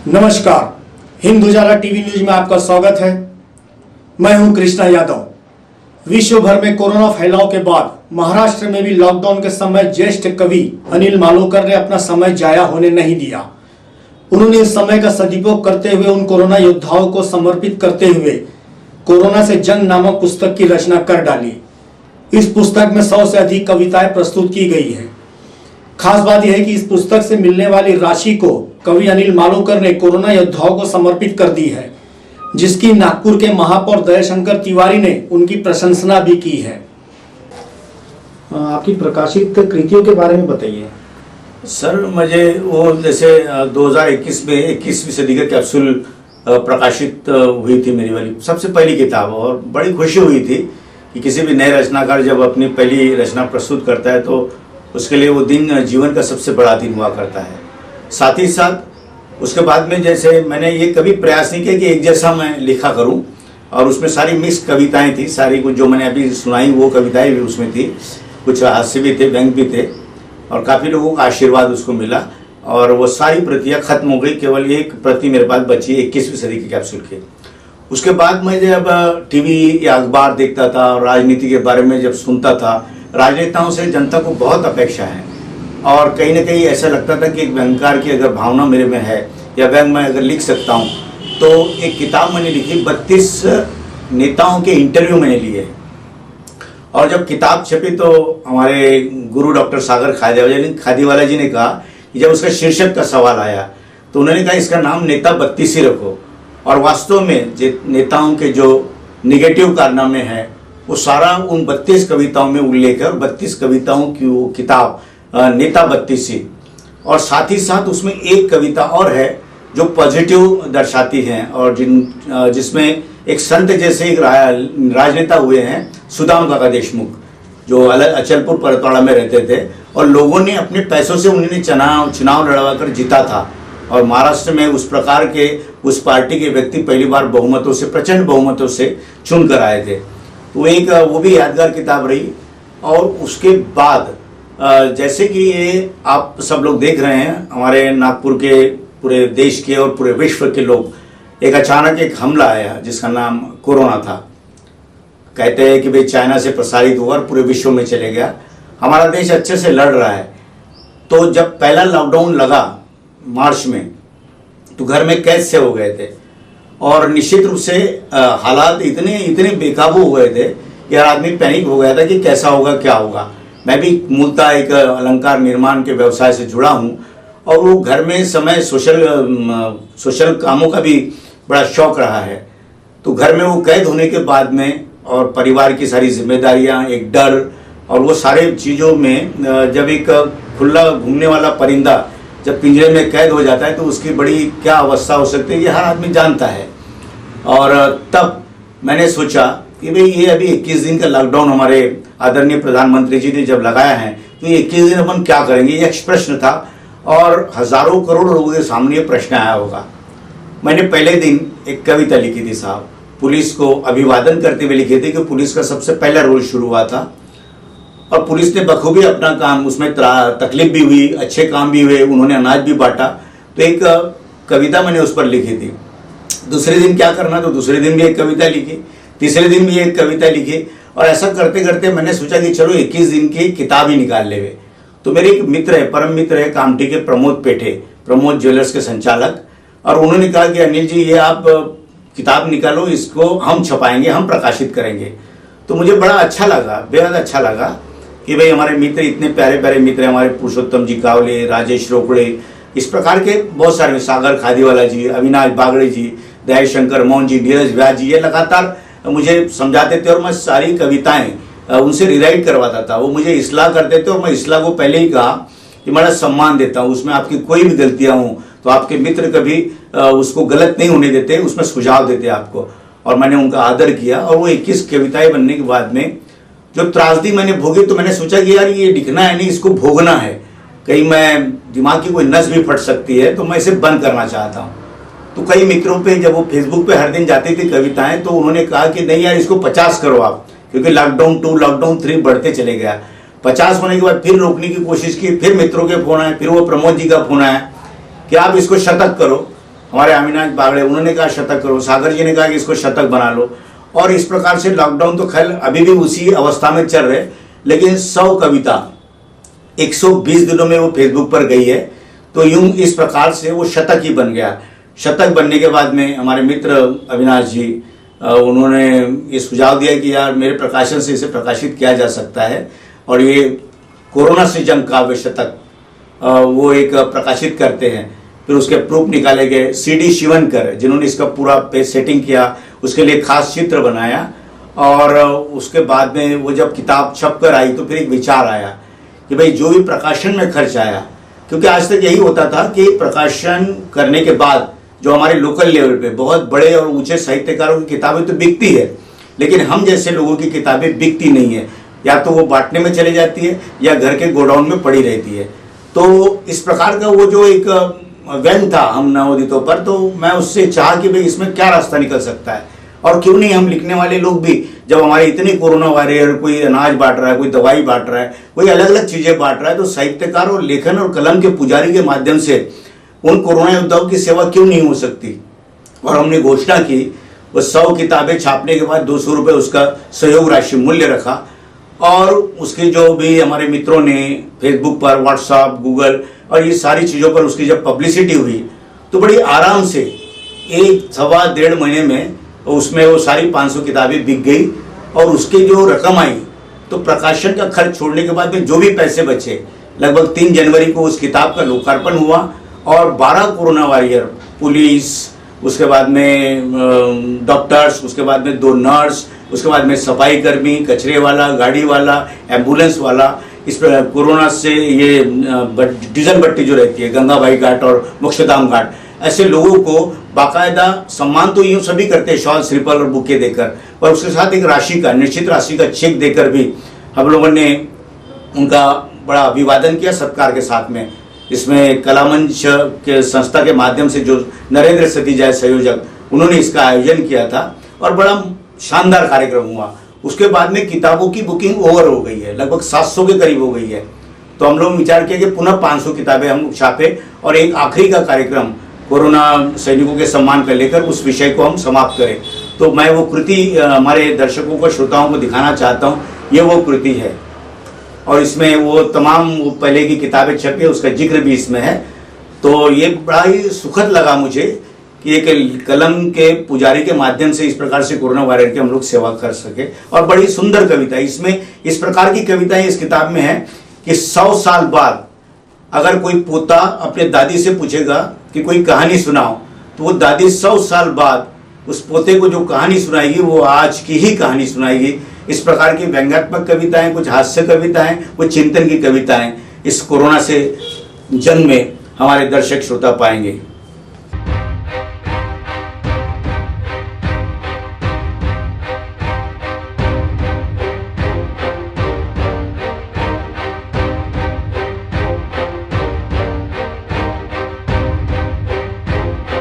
नमस्कार, हिंद उजाला TV news में आपका स्वागत है। मैं हूं कृष्णा यादव। विश्व भर में कोरोना फैलाव के बाद महाराष्ट्र में भी लॉकडाउन के समय ज्येष्ठ कवि अनिल मालुकर ने अपना समय जाया होने नहीं दिया। उन्होंने इस समय का सदुपयोग करते हुए उन कोरोना योद्धाओं को समर्पित करते हुए कोरोना से जंग नामक पुस्तक की रचना कर डाली। इस पुस्तक में 100 से अधिक कविताएं प्रस्तुत की गई है। खास बात यह है कि इस पुस्तक से मिलने वाली राशि को कवि अनिल मालुकर ने कोरोना योद्धाओं को समर्पित कर दी है, जिसकी नागपुर के महापौर दयाशंकर तिवारी ने उनकी प्रशंसा भी की है। आपकी प्रकाशित कृतियों के बारे में बताइए। सर, मुझे वो जैसे 2021 में 21वीं सदी का कैप्सूल प्रकाशित हुई थी मेरी वाली सबसे पहली किताब, और बड़ी खुशी हुई थी कि किसी भी नए रचनाकार जब अपनी पहली रचना प्रस्तुत करता है तो उसके लिए वो दिन जीवन का सबसे बड़ा दिन हुआ करता है। साथ ही साथ उसके बाद में जैसे मैंने ये कभी प्रयास नहीं किया कि एक जैसा मैं लिखा करूं, और उसमें सारी मिक्स कविताएं थी। सारी कुछ जो मैंने अभी सुनाई वो कविताएं भी उसमें थी, कुछ हास्य भी थे, व्यंग भी थे, और काफ़ी लोगों का आशीर्वाद उसको मिला। और वो सारी प्रतियां खत्म हो गई, केवल एक प्रति मेरे पास बची 21वीं सदी के कैप्सूल की। उसके बाद मैं जब टीवी या अखबार देखता था और राजनीति के बारे में जब सुनता था, राजनेताओं से जनता को बहुत अपेक्षा है, और कहीं ना कहीं ऐसा लगता था कि एक व्यंगकार की अगर भावना मेरे में है या व्यंग मैं अगर लिख सकता हूँ, तो एक किताब मैंने लिखी। 32 नेताओं के इंटरव्यू मैंने लिए, और जब किताब छपी तो हमारे गुरु डॉक्टर सागर खादीवाला जी ने कहा कि जब उसका शीर्षक का सवाल आया तो उन्होंने कहा इसका नाम नेता 32 ही रखो। और वास्तव में नेताओं के जो निगेटिव कारनामे हैं वो सारा उन 32 कविताओं में उल्लेख है, और 32 कविताओं की वो किताब नेता 32 ही। और साथ ही साथ उसमें एक कविता और है जो पॉजिटिव दर्शाती है, और जिसमें एक संत जैसे एक राजनेता हुए हैं सुदाम काका देशमुख, जो अचलपुर परतवाड़ा में रहते थे, और लोगों ने अपने पैसों से उन्हें चुनाव लड़वाकर जीता था, और महाराष्ट्र में उस प्रकार के उस पार्टी के व्यक्ति पहली बार बहुमतों से, प्रचंड बहुमतों से चुन कर आए थे। तो वो भी यादगार किताब रही। और उसके बाद जैसे कि ये आप सब लोग देख रहे हैं, हमारे नागपुर के, पूरे देश के और पूरे विश्व के लोग, एक अचानक एक हमला आया जिसका नाम कोरोना था। कहते हैं कि भाई चाइना से प्रसारित हुआ और पूरे विश्व में चले गया। हमारा देश अच्छे से लड़ रहा है। तो जब पहला लॉकडाउन लगा मार्च में, तो घर में कैद से हो गए थे, और निश्चित रूप से हालात इतने बेकाबू हो गए थे कि हर आदमी पैनिक हो गया था कि कैसा होगा, क्या होगा। मैं भी मूलतः एक अलंकार निर्माण के व्यवसाय से जुड़ा हूं, और वो घर में समय सोशल कामों का भी बड़ा शौक रहा है। तो घर में वो कैद होने के बाद में, और परिवार की सारी जिम्मेदारियां, एक डर, और वो सारे चीज़ों में जब एक खुला घूमने वाला परिंदा जब पिंजरे में कैद हो जाता है तो उसकी बड़ी क्या अवस्था हो सकती है, ये हर आदमी जानता है। और तब मैंने सोचा कि भाई ये अभी 21 दिन का लॉकडाउन हमारे आदरणीय प्रधानमंत्री जी ने जब लगाया है, तो ये 21 दिन अपन क्या करेंगे, ये एक प्रश्न था, और हजारों करोड़ लोगों के सामने ये प्रश्न आया होगा। मैंने पहले दिन एक कविता लिखी थी साहब, पुलिस को अभिवादन करते हुए लिखी थी कि पुलिस का सबसे पहला रोल शुरू हुआ था, और पुलिस ने बखूबी अपना काम, उसमें तकलीफ भी हुई, अच्छे काम भी हुए, उन्होंने अनाज भी बांटा। तो एक कविता मैंने उस पर लिखी थी। दूसरे दिन क्या करना, तो दूसरे दिन भी एक कविता लिखी, तीसरे दिन भी एक कविता लिखी, और ऐसा करते करते मैंने सोचा कि चलो 21 दिन की किताब ही निकाल लेवे। तो मेरे एक मित्र है, परम मित्र है कामठी के, प्रमोद पेठे, प्रमोद ज्वेलर्स के संचालक, और उन्होंने कहा कि अनिल जी ये आप किताब निकालो, इसको हम छपाएंगे, हम प्रकाशित करेंगे। तो मुझे बड़ा अच्छा लगा, बेहद अच्छा लगा कि भाई हमारे मित्र, इतने प्यारे प्यारे मित्र, हमारे पुरुषोत्तम जी कावले, राजेश रोकड़े, इस प्रकार के बहुत सारे, सागर खादीवाला जी, अविनाश बागड़े जी, दयाशंकर मोहन जी, नीरज व्यास जी, ये लगातार मुझे समझाते थे, और मैं सारी कविताएं उनसे रिराइट करवाता था। वो मुझे इस्लाह करते थे, और मैं इस्लाह को पहले ही कहा कि बड़ा सम्मान देता हूँ, उसमें आपकी कोई भी गलतियां हों तो आपके मित्र कभी उसको गलत नहीं होने देते, उसमें सुझाव देते आपको। और मैंने उनका आदर किया, और वो 21 कविताएं बनने के बाद में जो त्रासदी मैंने भोगी, तो मैंने सोचा कि यार ये लिखना है नहीं, इसको भोगना है, कहीं मैं दिमाग की कोई नस भी फट सकती है, तो मैं इसे बंद करना चाहता हूँ। तो कई मित्रों पे जब वो फेसबुक पे हर दिन जाती थी कविताएं, तो उन्होंने कहा कि नहीं यार इसको 50 करो आप, क्योंकि लॉकडाउन 2, लॉकडाउन 3 बढ़ते चले गया। 50 होने के बाद फिर रोकने की कोशिश की, फिर मित्रों के फोन आए, फिर वो प्रमोद जी का फोन आया कि आप इसको शतक करो। हमारे अविनाश बागड़े उन्होंने कहा शतक करो, सागर जी ने कहा कि इसको शतक बना लो। और इस प्रकार से लॉकडाउन तो खैर अभी भी उसी अवस्था में चल रहे, लेकिन 100 कविता 120 दिनों में वो फेसबुक पर गई है। तो यूं इस प्रकार से वो शतक ही बन गया। शतक बनने के बाद में हमारे मित्र अविनाश जी उन्होंने ये सुझाव दिया कि यार मेरे प्रकाशन से इसे प्रकाशित किया जा सकता है, और ये कोरोना से जंग काव्य शतक वो एक प्रकाशित करते हैं। फिर उसके प्रूफ निकाले गए। CD शिवनकर जिन्होंने इसका पूरा पेज सेटिंग किया, उसके लिए खास चित्र बनाया, और उसके बाद में वो जब किताब छप कर आई तो फिर एक विचार आया कि भाई जो भी प्रकाशन में खर्च आया, क्योंकि आज तक यही होता था कि प्रकाशन करने के बाद जो हमारे लोकल लेवल पे बहुत बड़े और ऊंचे साहित्यकारों की किताबें तो बिकती है, लेकिन हम जैसे लोगों की किताबें बिकती नहीं है, या तो वो बांटने में चली जाती है या घर के गोडाउन में पड़ी रहती है। तो इस प्रकार का वो जो एक व्यंग था हम नवोदितों पर, तो मैं उससे चाहा कि भाई इसमें क्या रास्ता निकल सकता है, और क्यों नहीं हम लिखने वाले लोग भी, जब हमारे इतने कोरोना वॉरियर, कोई अनाज बांट रहा है, कोई दवाई बांट रहा है, कोई अलग अलग चीजें बांट रहा है, तो साहित्यकार और लेखन और कलम के पुजारी के माध्यम से उन कोरोना योद्धाओं की सेवा क्यों नहीं हो सकती। और हमने घोषणा की, वो 100 किताबें छापने के बाद 200 रुपये उसका सहयोग राशि मूल्य रखा, और उसके जो भी हमारे मित्रों ने फेसबुक पर, व्हाट्सएप, गूगल और ये सारी चीज़ों पर उसकी जब पब्लिसिटी हुई, तो बड़ी आराम से 1-1.25 महीने में उसमें वो सारी 500 किताबें बिक गई। और उसकी जो रकम आई, तो प्रकाशन का खर्च छोड़ने के बाद में जो भी पैसे बचे, लगभग 3 जनवरी को उस किताब का लोकार्पण हुआ, और 12 कोरोना वॉरियर, पुलिस, उसके बाद में डॉक्टर्स, उसके बाद में 2 नर्स, उसके बाद में सफाई कर्मी, कचरे वाला, गाड़ी वाला, एम्बुलेंस वाला, इस पर कोरोना से ये डीजल भट्टी जो रहती है, गंगाबाई घाट और मोक्षधाम घाट, ऐसे लोगों को बाकायदा सम्मान तो यूं सभी करते हैं, शॉल, श्रीफल और बुके देकर, पर उसके साथ एक राशि का, निश्चित राशि का चेक देकर भी हम लोगों ने उनका बड़ा अभिवादन किया सत्कार के साथ में। इसमें कलामंच के संस्था के माध्यम से जो नरेंद्र सतीजाय संयोजक, उन्होंने इसका आयोजन किया था, और बड़ा शानदार कार्यक्रम हुआ। उसके बाद में किताबों की बुकिंग ओवर हो गई है, लगभग 700 के करीब हो गई है। तो हम लोग विचार किया कि पुनः 500 किताबें हम छापे, और एक आखिरी का कार्यक्रम कोरोना सैनिकों के सम्मान कर लेकर उस विषय को हम समाप्त करें। तो मैं वो कृति हमारे दर्शकों को, श्रोताओं को दिखाना चाहता हूँ। ये वो कृति है, और इसमें वो तमाम वो पहले की किताबें छपी है, उसका जिक्र भी इसमें है। तो ये बड़ा ही सुखद लगा मुझे कि एक कलम के पुजारी के माध्यम से इस प्रकार से कोरोना वायरस की हम लोग सेवा कर सके। और बड़ी सुंदर कविता इसमें, इस प्रकार की कविताएं इस किताब में है कि 100 साल बाद अगर कोई पोता अपने दादी से पूछेगा कि कोई कहानी सुनाओ, तो वो दादी 100 साल बाद उस पोते को जो कहानी सुनाएगी वो आज की ही कहानी सुनाएगी। इस प्रकार की व्यंग्यात्मक कविताएं, कुछ हास्य कविताएं, कुछ चिंतन की कविताएं इस कोरोना से जंग में हमारे दर्शक श्रोता पाएंगे।